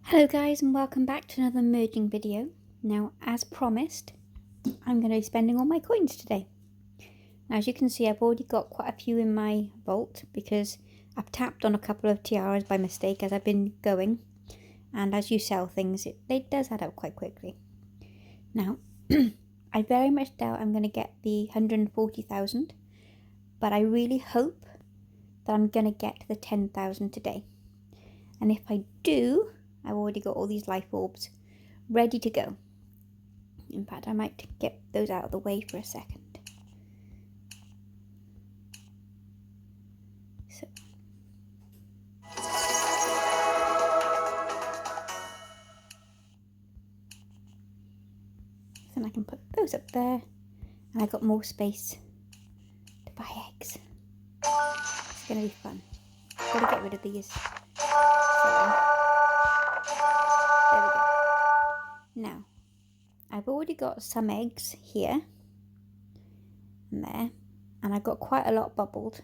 Hello guys and welcome back to another merging video. Now as promised, I'm going to be spending all my coins today. Now as you can see, I've already got quite a few in my vault because I've tapped on a couple of tiaras by mistake as I've been going, and as you sell things it does add up quite quickly. Now I very much doubt I'm going to get the 140,000, but I really hope that I'm going to get to the 10,000 today, and if I do, I've already got all these life orbs ready to go. In fact, I might get those out of the way for a second. So, then I can put those up there, and I've got more space to buy eggs. It's going to be fun. Gotta get rid of these. Sorry. There we go. Now, I've already got some eggs here and there, and I've got quite a lot bubbled.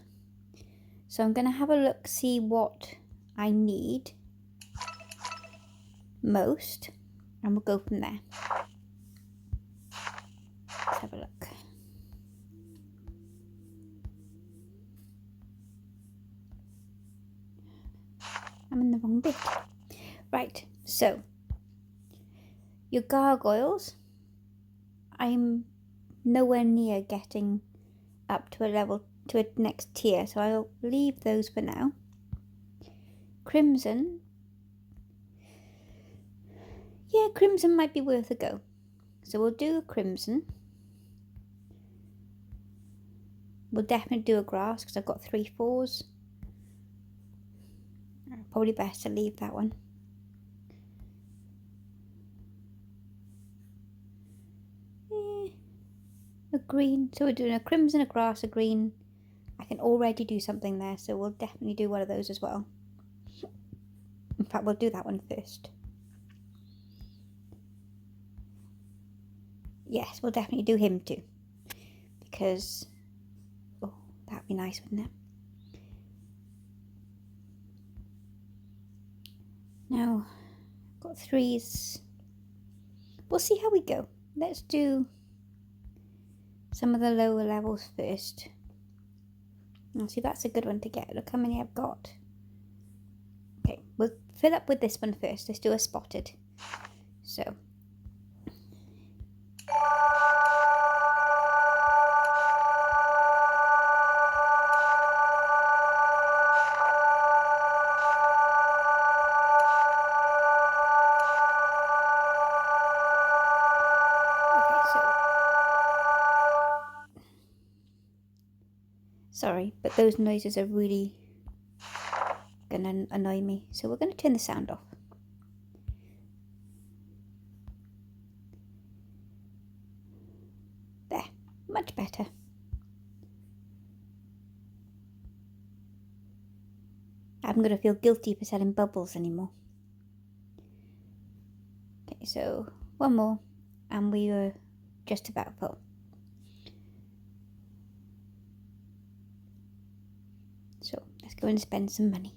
So I'm going to have a look, see what I need most, and we'll go from there. Let's have a look. I'm in the wrong bit. Right, so your gargoyles, I'm nowhere near getting up to a level, to a next tier, so I'll leave those for now. Crimson, yeah, crimson might be worth a go, so we'll do a crimson. We'll definitely do a grass because I've got 3 4s. Probably best to leave that one. A green, so we're doing a crimson, a grass, a green. I can already do something there, so we'll definitely do one of those as well. In fact, we'll do that one first. Yes, we'll definitely do him too, because oh, that'd be nice, wouldn't it? Now, I've got 3s. We'll see how we go. Let's do some of the lower levels first. Now, see, that's a good one to get. Look how many I've got. Okay, we'll fill up with this one first. Let's do a spotted. So, sorry, but those noises are really gonna annoy me, so we're gonna turn the sound off. There, much better. I'm gonna feel guilty for selling bubbles anymore. Okay, so one more, and we were just about full. So let's go and spend some money.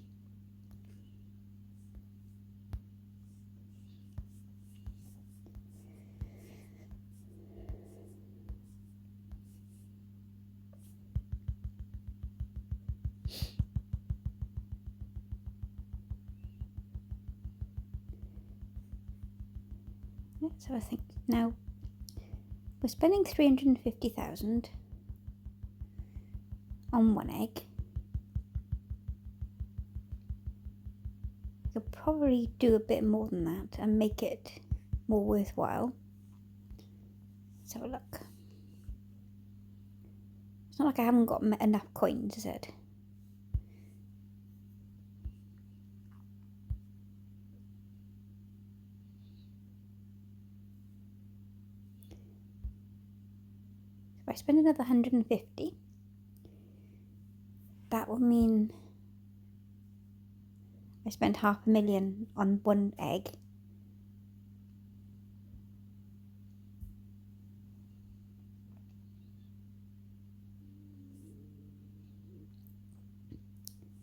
Let's have a think. Now, we're spending 350,000 on one egg. We could probably do a bit more than that and make it more worthwhile. Let's have a look. It's not like I haven't got enough coins, is it? If I spend another 150, that will mean I spent 500,000 on one egg.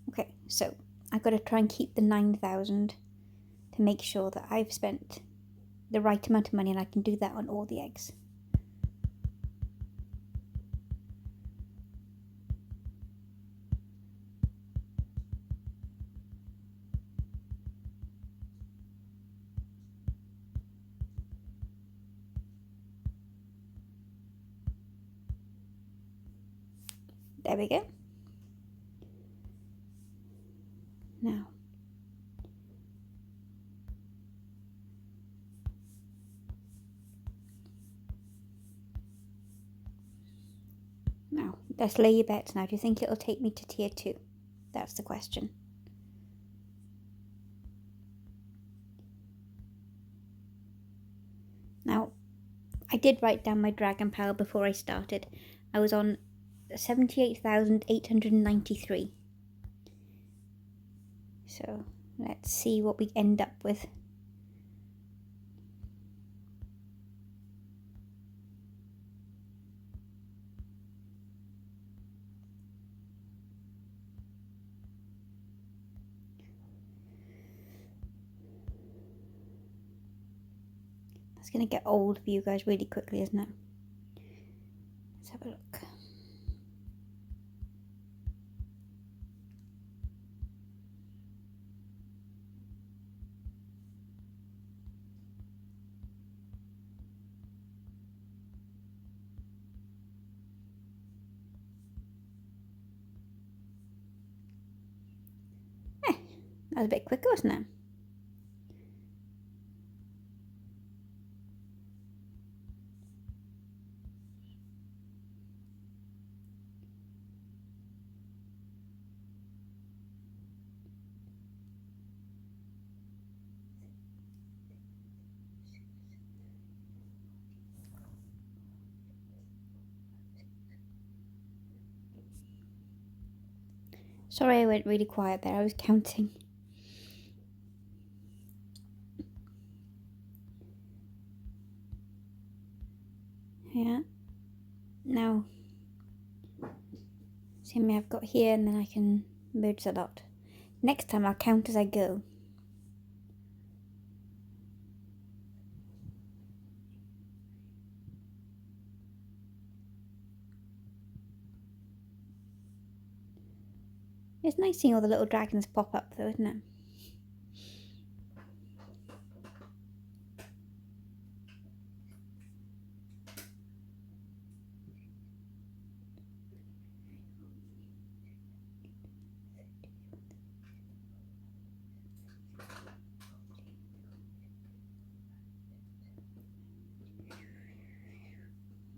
Okay, so I've got to try and keep the 9,000 to make sure that I've spent the right amount of money, and I can do that on all the eggs. There we go. Now, let's lay your bets now. Do you think it'll take me to tier 2? That's the question. Now, I did write down my dragon power before I started. I was on 78,893. So, let's see what we end up with. It's going to get old for you guys really quickly, isn't it? Let's have a look. That was a bit quicker, wasn't it? Sorry I went really quiet there, I was counting. Yeah. Now, see how many I've got here, and then I can merge a lot. Next time I'll count as I go. It's nice seeing all the little dragons pop up though, isn't it?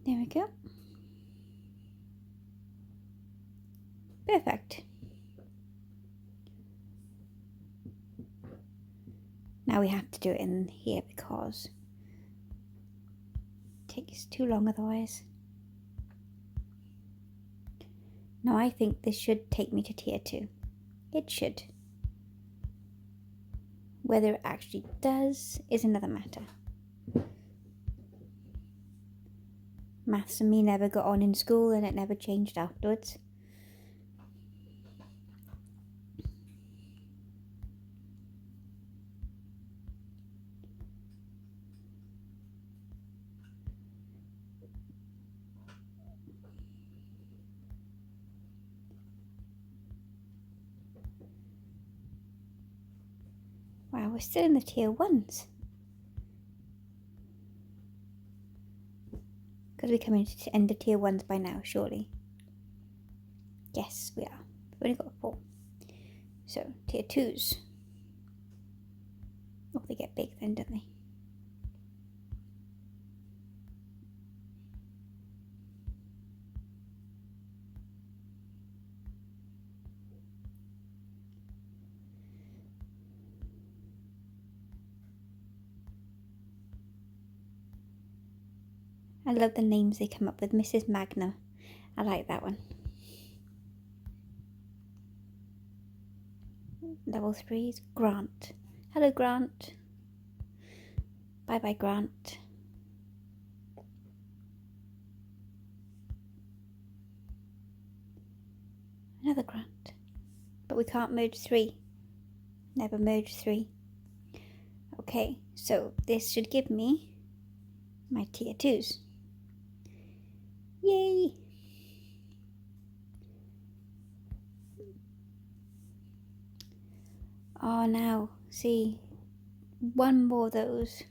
There we go. Perfect. Now we have to do it in here because it takes too long otherwise. Now I think this should take me to tier 2. It should. Whether it actually does is another matter. Maths and me never got on in school, and it never changed afterwards. Wow, we're still in the tier 1s. Because we're coming to the end of tier 1s by now, surely. Yes, we are. We've only got 4. So, tier 2s. Oh, they get big then, don't they? I love the names they come up with. Mrs. Magna. I like that one. Level 3s. Grant. Hello, Grant. Bye-bye, Grant. Another Grant. But we can't merge 3. Never merge 3. Okay, so this should give me my tier 2s. Yay! Oh, now, see, one more of those.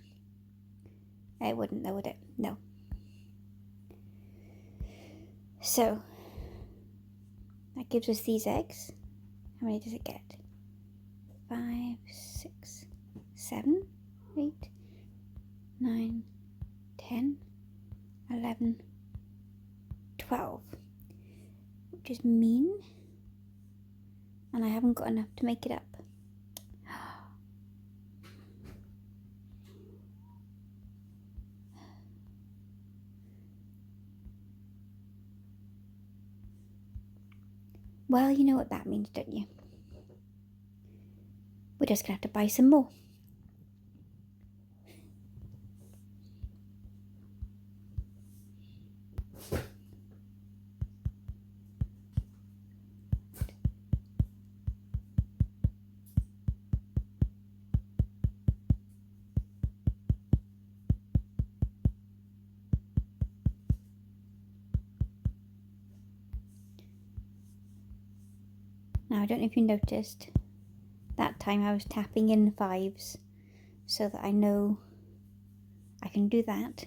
It wouldn't though, would it? No. So, that gives us these eggs. How many does it get? 5, 6, 7, 8, 9, 10, 11, 12. Which is mean. And I haven't got enough to make it up. Well, you know what that means, don't you? We're just going to have to buy some more. Now, I don't know if you noticed, that time I was tapping in 5s so that I know I can do that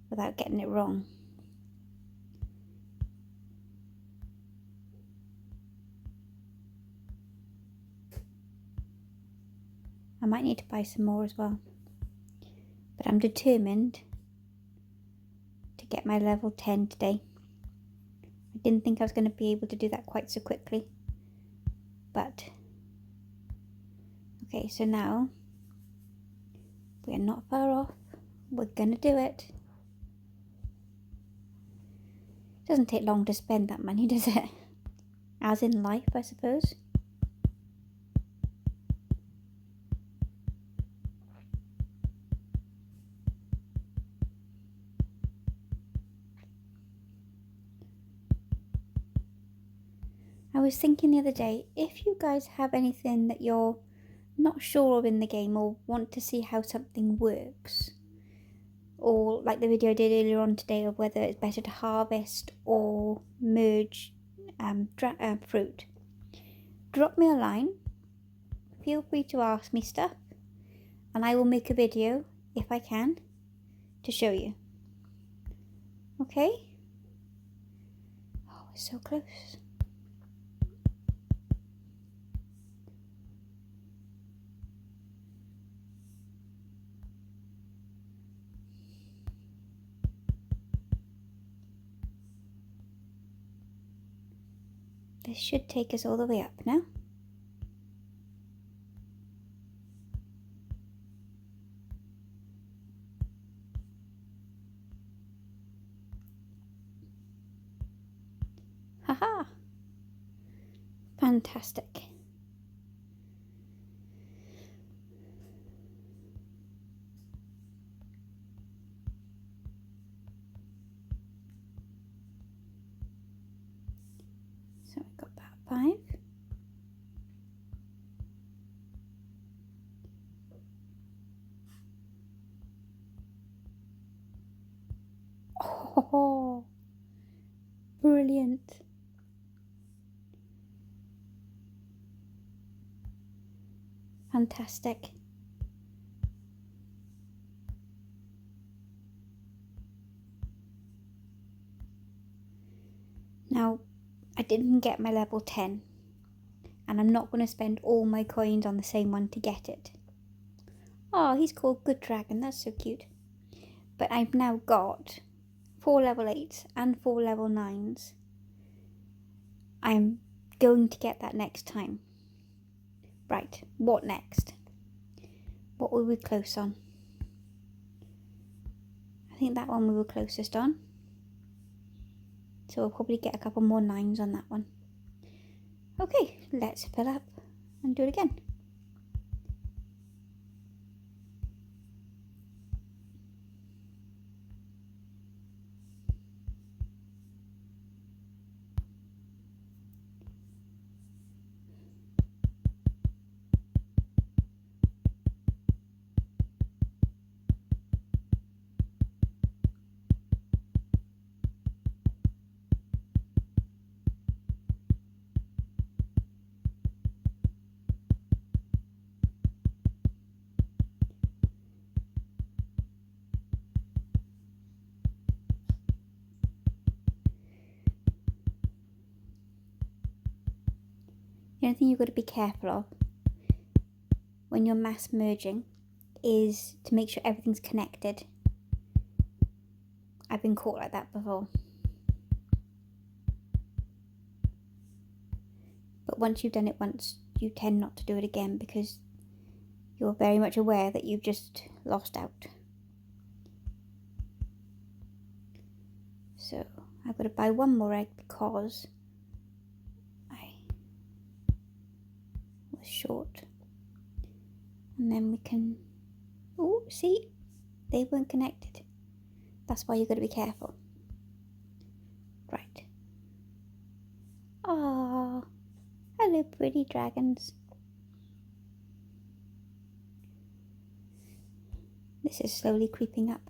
without getting it wrong. I might need to buy some more as well, but I'm determined to get my level 10 today. I didn't think I was going to be able to do that quite so quickly, but okay, so now we're not far off. We're going to do it. Doesn't take long to spend that money, does it? As in life, I suppose. I was thinking the other day, if you guys have anything that you're not sure of in the game or want to see how something works, or like the video I did earlier on today of whether it's better to harvest or merge fruit, drop me a line. Feel free to ask me stuff and I will make a video if I can to show you. Okay? Oh, we're so close. This should take us all the way up now. Haha! Fantastic. So we got that 5. Oh, brilliant. Fantastic. Now, I didn't get my level 10, and I'm not going to spend all my coins on the same one to get it. Oh, he's called Good Dragon, that's so cute. But I've now got 4 level 8s and 4 level 9s. I'm going to get that next time. Right, what next? What were we close on? I think that one we were closest on. So we'll probably get a couple more 9s on that one. Okay, let's fill up and do it again. The only thing you've got to be careful of when you're mass merging is to make sure everything's connected. I've been caught like that before. But once you've done it once, you tend not to do it again because you're very much aware that you've just lost out. So I've got to buy one more egg because I was short. And then we can... Oh, see? They weren't connected. That's why you've got to be careful. Right. Ah, hello pretty dragons. This is slowly creeping up.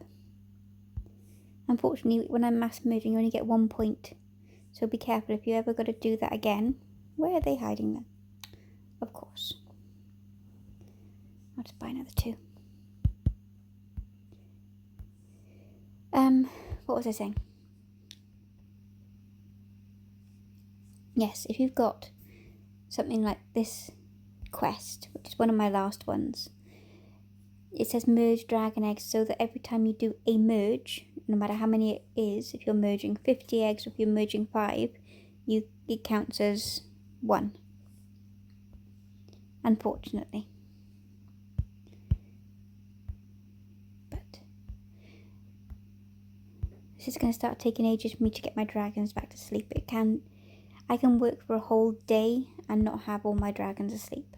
Unfortunately, when I'm mass merging, you only get 1 point. So be careful if you ever got to do that again. Where are they hiding them? Of course. I'll just buy another 2. What was I saying? Yes, if you've got something like this quest, which is one of my last ones, it says merge dragon eggs, so that every time you do a merge, no matter how many it is, if you're merging 50 eggs or if you're merging 5, it counts as 1. Unfortunately. But this is going to start taking ages for me to get my dragons back to sleep. I can work for a whole day and not have all my dragons asleep.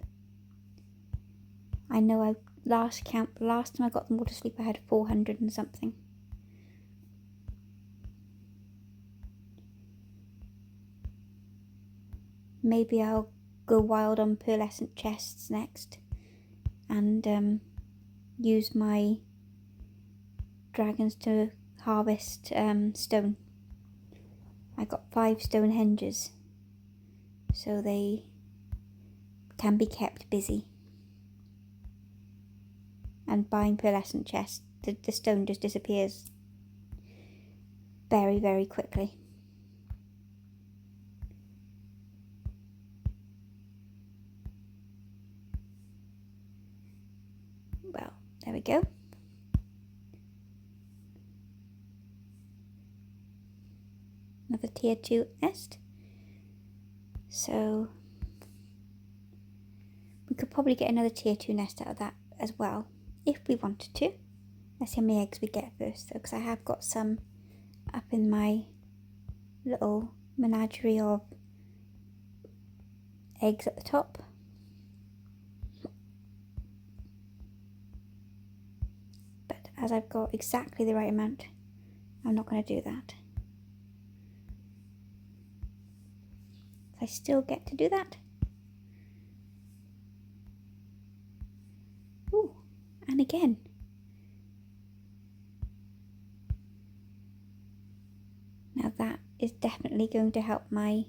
I know last time I got them all to sleep I had 400 and something. Maybe I'll go wild on pearlescent chests next and use my dragons to harvest stone. I got 5 stone henges, so they can be kept busy. And buying pearlescent chests, the stone just disappears very, very quickly. Well, there we go. Another tier 2 nest. So we could probably get another tier 2 nest out of that as well, if we wanted to. Let's see how many eggs we get first though, because I have got some up in my little menagerie of eggs at the top. But as I've got exactly the right amount, I'm not going to do that. I still get to do that. Ooh, and again. Now that is definitely going to help my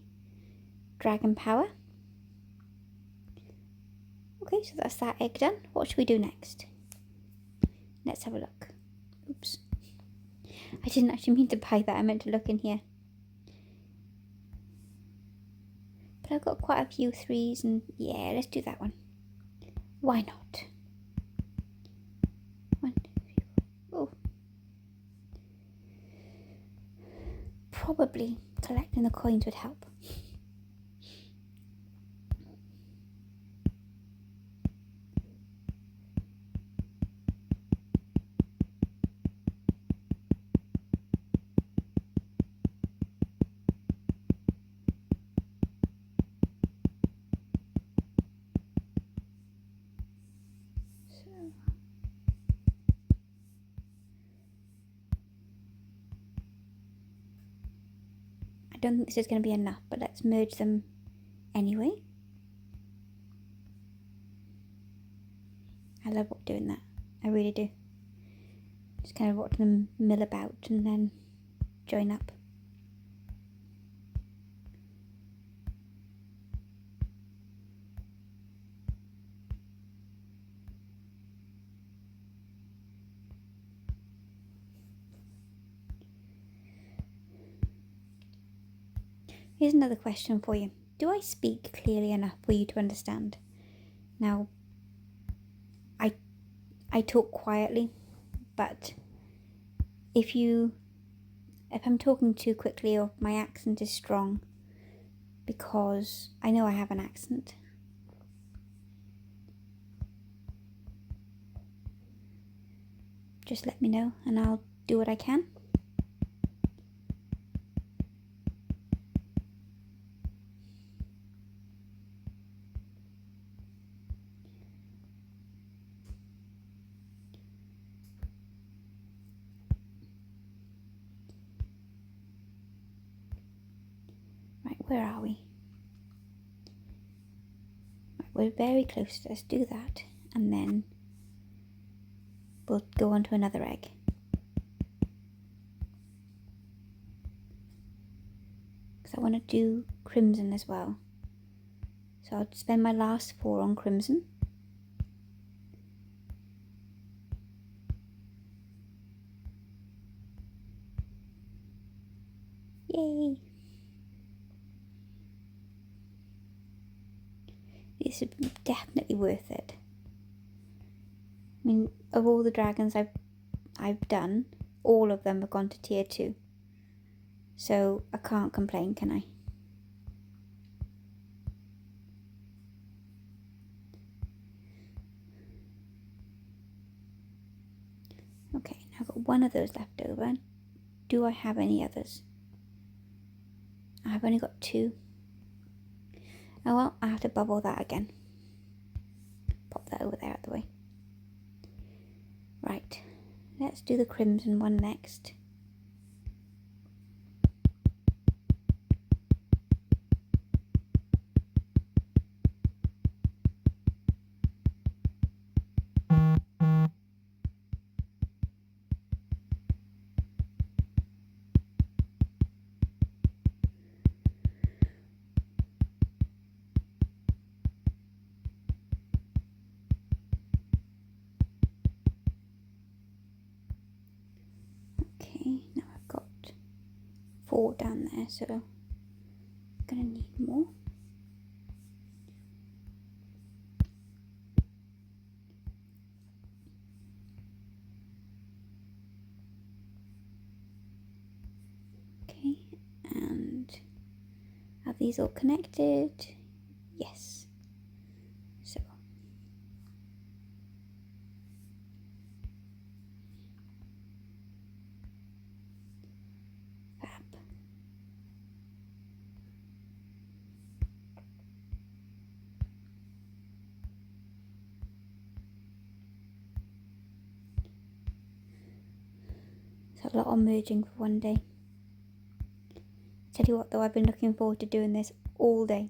dragon power. Okay, so that's that egg done. What should we do next? Let's have a look. Oops. I didn't actually mean to buy that. I meant to look in here. But I've got quite a few 3s and yeah, let's do that one. Why not? 1, 2, 3, 4. Oh. Probably collecting the coins would help. I don't think this is going to be enough, but let's merge them anyway. I love doing that. I really do. Just kind of watching them mill about and then join up. Here's another question for you. do I speak clearly enough for you to understand? Now, I talk quietly, but if I'm talking too quickly or my accent is strong, because I know I have an accent, just let me know and I'll do what I can. Right, where are we? Right, we're very close. Let's do that, and then we'll go on to another egg. Because I want to do crimson as well. So I'll spend my last 4 on crimson. Yay! This is definitely worth it. I mean, of all the dragons I've done, all of them have gone to tier 2. So I can't complain, can I? Okay, now I've got one of those left over. Do I have any others? I've only got 2. Oh well, I have to bubble that again. Pop that over there out the way. Right, let's do the crimson one next. Okay, now I've got 4 down there, so I'm gonna need more. Okay, and are these all connected? Yes. So fab. It's a lot of merging for one day. Tell you what though, I've been looking forward to doing this all day.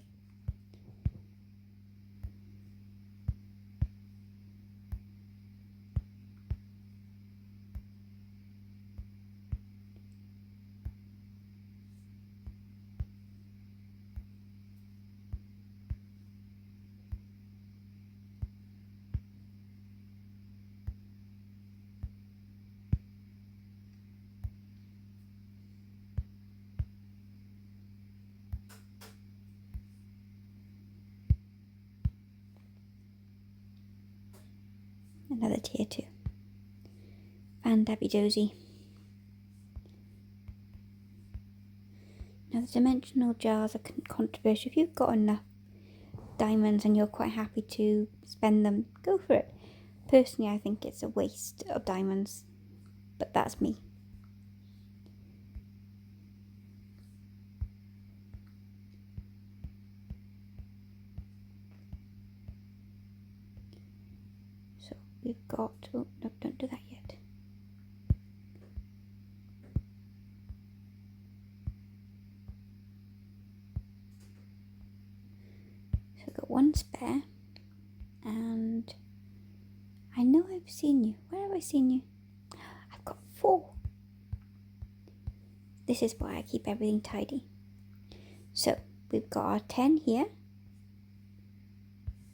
Another tier 2. And Dabby Dozy. Now the dimensional jars are controversial. If you've got enough diamonds and you're quite happy to spend them, go for it. Personally, I think it's a waste of diamonds, but that's me. So we've got, oh no, don't do that yet. So I've got 1 spare, and I know I've seen you. Where have I seen you? I've got 4. This is why I keep everything tidy. So we've got our 10 here,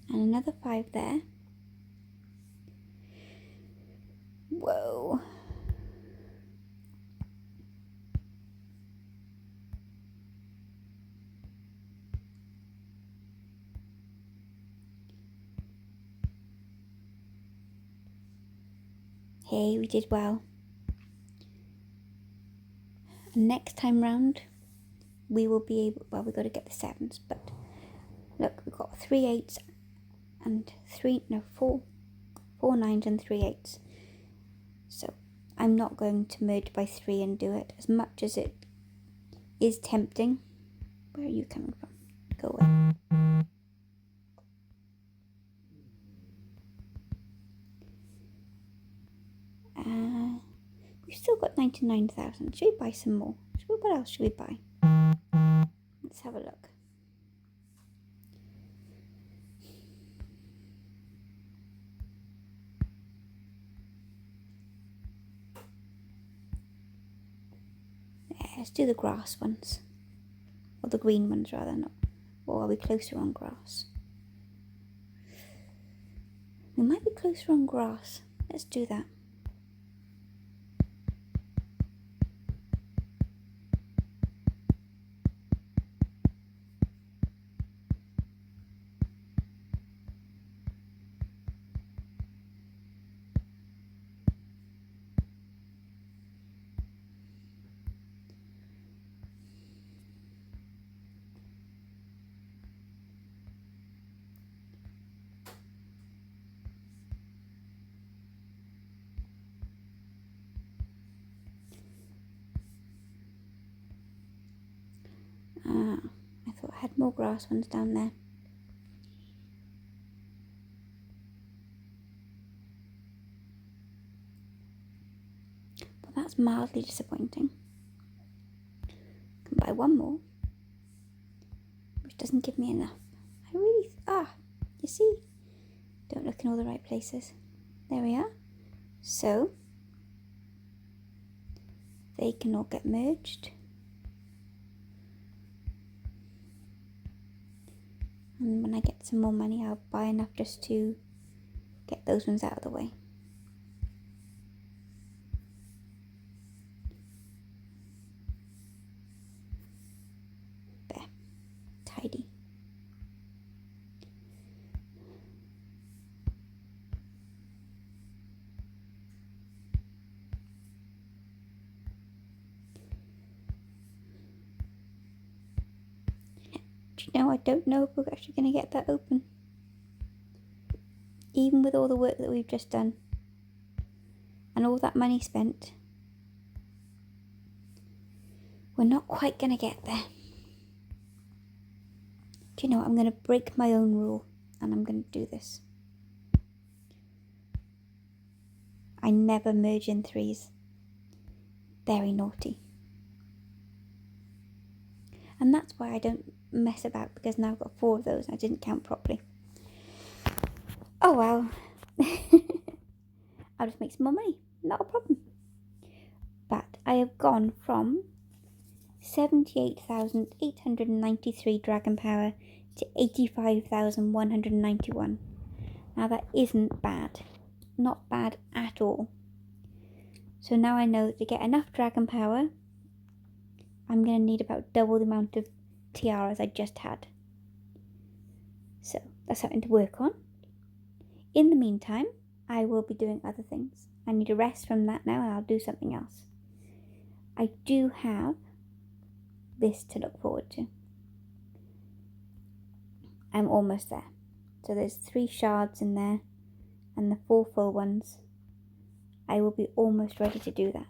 and another 5 there. Whoa. Hey, we did well. And next time round, we will be able, well, we've got to get the 7s, but look, we've got 3 8s and 4 9s and 3 8s. So I'm not going to merge by 3 and do it, as much as it is tempting. Where are you coming from? Go away. We've still got 99,000. Should we buy some more? What else should we buy? Let's have a look. Yeah, let's do the grass ones. Or the green ones rather, not. Or are we closer on grass? We might be closer on grass. Let's do that. I thought I had more grass ones down there. Well, that's mildly disappointing. I can buy one more, which doesn't give me enough. You see? Don't look in all the right places. There we are. So, they can all get merged. And when I get some more money, I'll buy enough just to get those ones out of the way. There. Tidy. Do you know, I don't know if we're actually going to get that open. Even with all the work that we've just done. And all that money spent. We're not quite going to get there. Do you know what? I'm going to break my own rule. And I'm going to do this. I never merge in 3s. Very naughty. And that's why I don't mess about, because now I've got 4 of those and I didn't count properly. Oh well. I'll just make some more money. Not a problem. But I have gone from 78,893 dragon power to 85,191. Now that isn't bad. Not bad at all. So now I know that to get enough dragon power, I'm going to need about double the amount of tiaras I just had. So that's something to work on. In the meantime, I will be doing other things. I need a rest from that now and I'll do something else. I do have this to look forward to. I'm almost there. So there's 3 shards in there and the 4 full ones. I will be almost ready to do that.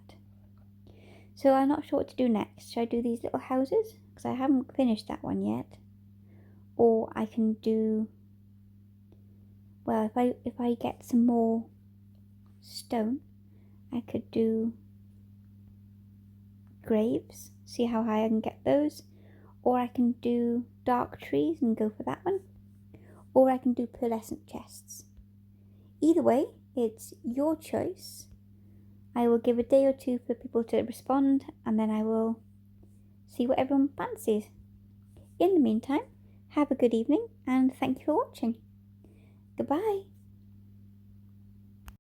So I'm not sure what to do next. Should I do these little houses? Because I haven't finished that one yet. Or I can do... Well, if I get some more stone, I could do graves. See how high I can get those. Or I can do dark trees and go for that one. Or I can do pearlescent chests. Either way, it's your choice. I will give a day or 2 for people to respond, and then I will see what everyone fancies. In the meantime, have a good evening, and thank you for watching. Goodbye.